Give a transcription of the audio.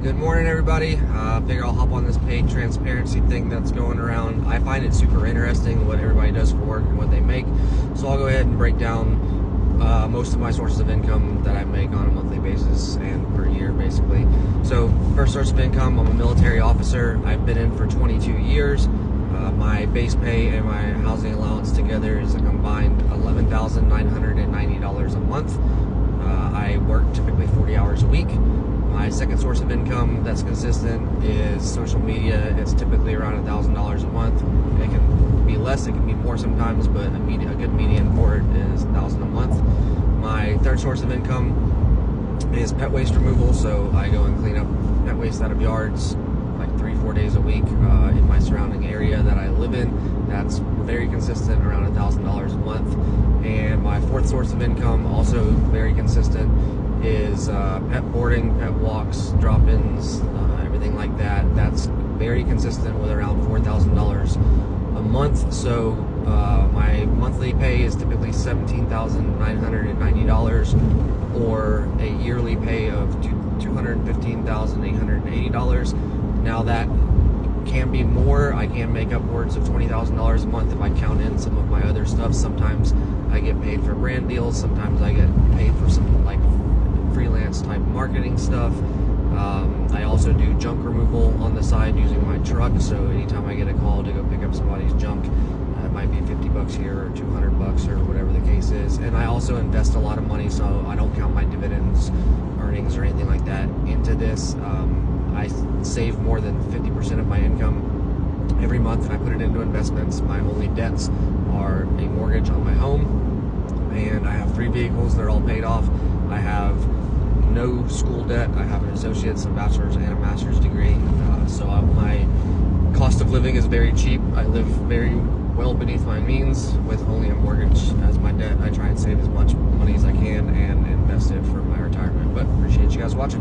Good morning, everybody. Figure I'll hop on this paid transparency thing that's going around. I find it super interesting what everybody does for work and what they make. So I'll go ahead and break down most of my sources of income that I make on a monthly basis and per year, basically. So first source of income, I'm a military officer. I've been in for 22 years. My base pay and my housing allowance together is a combined $11,990 a month. I work typically 40 hours a week. My second source of income that's consistent is social media. It's typically around $1,000 a month. It can be less, it can be more sometimes, but a good median for it is $1,000 a month. My third source of income is pet waste removal. So I go and clean up pet waste out of yards like 3-4 days a week in my surrounding area that I live in. That's very consistent, around $1,000 a month. And my fourth source of income, also very consistent, is pet boarding, pet walks, drop-ins, everything like that. That's very consistent with around $4,000 a month. So my monthly pay is typically $17,990, or a yearly pay of $215,880. Now that can be more. I can make upwards of $20,000 a month if I count in some of my other stuff. Sometimes I get paid for brand deals. Sometimes I get paid for some like freelance type marketing stuff. I also do junk removal on the side using my truck. So anytime I get a call to go pick up somebody's junk, it might be $50 here or $200 or whatever the case is. And I also invest a lot of money, so I don't count my dividends, earnings, or anything like that into this. I save more than 50% of my income every month, and I put it into investments. My only debts are a mortgage on my home, and I have 3 vehicles. They're all paid off. I have no school debt. I have an associate's, a bachelor's, and a master's degree. So my cost of living is very cheap. I live very well beneath my means with only a mortgage as my debt. I try and save as much money as I can and invest it for my retirement. But appreciate you guys watching.